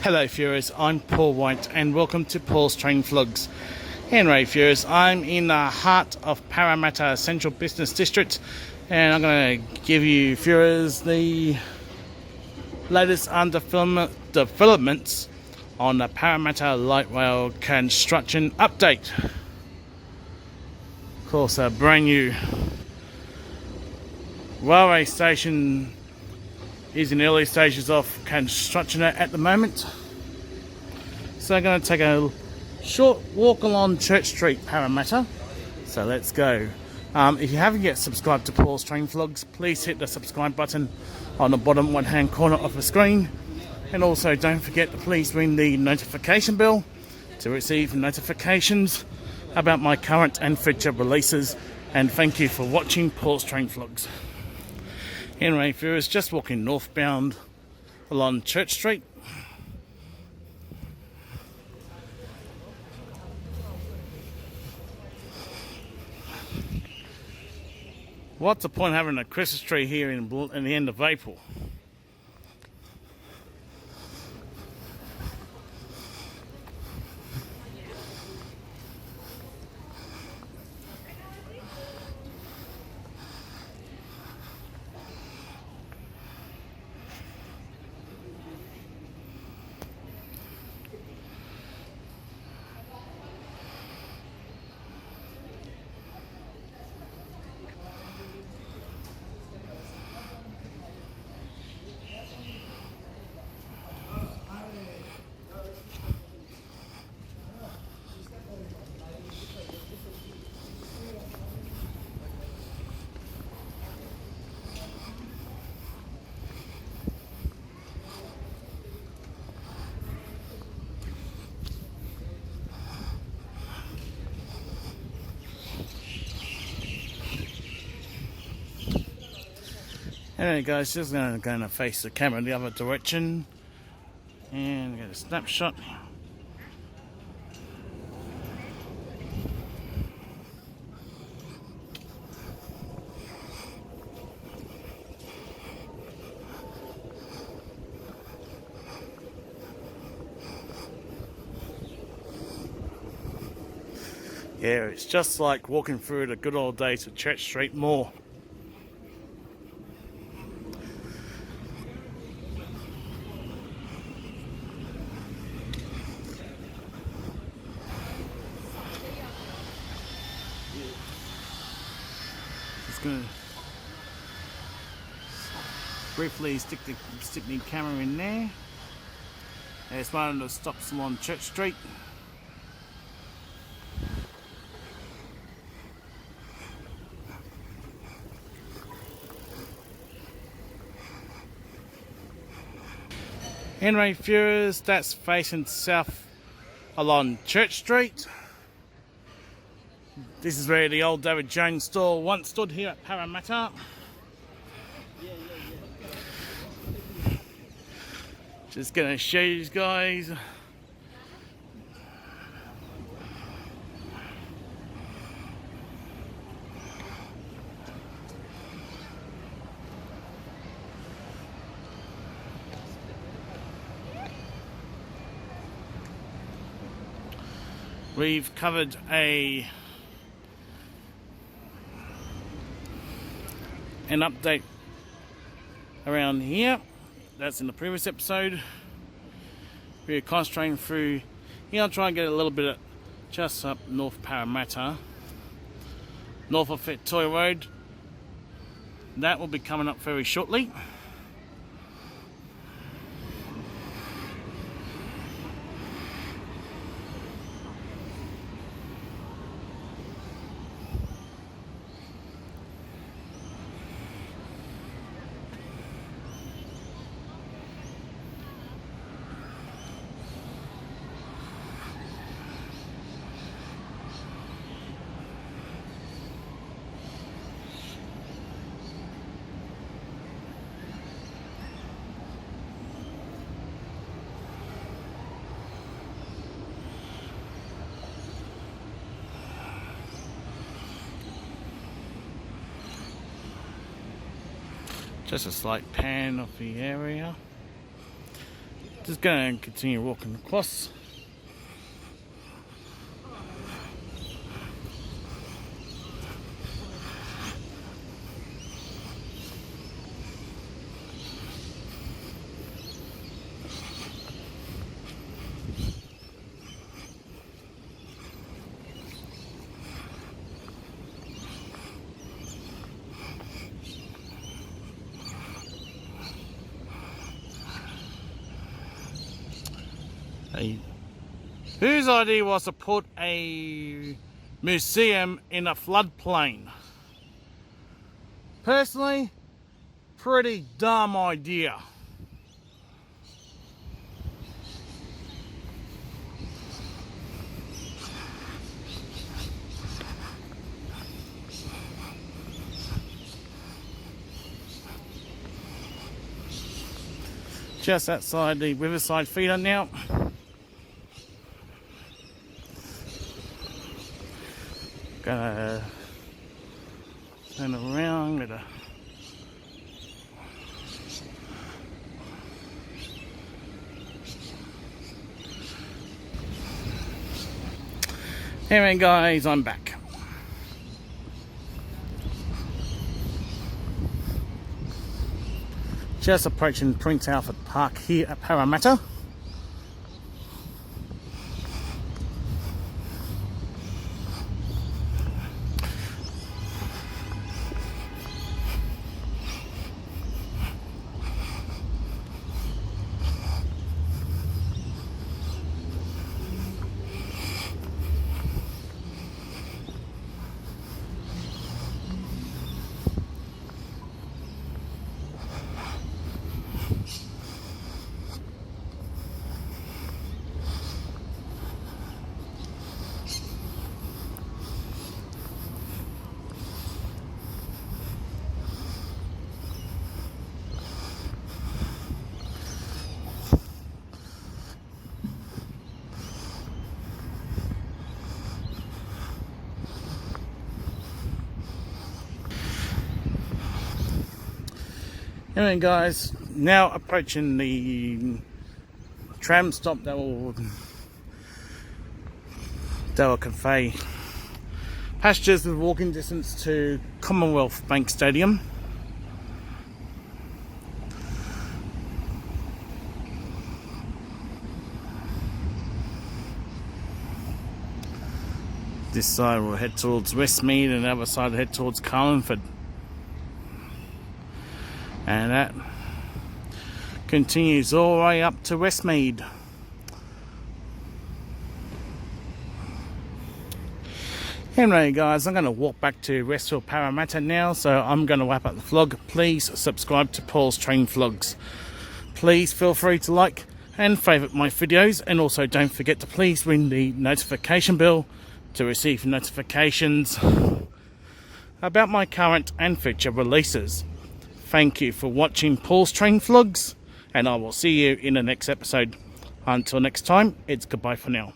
Hello viewers, I'm Paul White and welcome to Paul's Train Vlogs. Anyway viewers, I'm in the heart of Parramatta Central Business District and I'm going to give you viewers the latest developments on the Parramatta Light Rail construction update. Of course, a brand new railway station is in early stages of construction at the moment. So I'm going to take a short walk along Church Street, Parramatta. So let's go. If you haven't yet subscribed to Paul's Train Vlogs, please hit the subscribe button on the bottom right hand corner of the screen. And also don't forget to please ring the notification bell to receive notifications about my current and future releases. And thank you for watching Paul's Train Vlogs. Anyway, viewers, just walking northbound along Church Street. What's the point of having a Christmas tree here in the end of April? Anyway guys, just going to face the camera the other direction and get a snapshot. Yeah, it's just like walking through the good old days of Church Street Mall. Just gonna briefly stick the camera in there. There's one of the stops along Church Street. Anyway viewers, that's facing south along Church Street. This is where the old David Jones store once stood here at Parramatta. Just gonna show you guys. We've covered an update around here. That's in the previous episode. We're concentrating through here. I'll try and get a little bit of just up North Parramatta, north of Victoria Road. That will be coming up very shortly. Just a slight pan of the area. Just going to continue walking across. Whose idea was to put a museum in a floodplain? Personally, pretty dumb idea. Just outside the Riverside feeder now. Gonna turn around with a anyway guys, I'm back. Just approaching Prince Alfred Park here at Parramatta. Anyway guys, now approaching the tram stop that will convey passengers with walking distance to Commonwealth Bank Stadium. This side will head towards Westmead and the other side will head towards Carlingford. And that continues all the way up to Westmead. Anyway guys, I'm going to walk back to Westfield Parramatta now, so I'm going to wrap up the vlog. Please subscribe to Paul's Train Vlogs. Please feel free to like and favourite my videos, and also don't forget to please ring the notification bell to receive notifications about my current and future releases. Thank you for watching Paul's Train Vlogs, and I will see you in the next episode. Until next time, it's goodbye for now.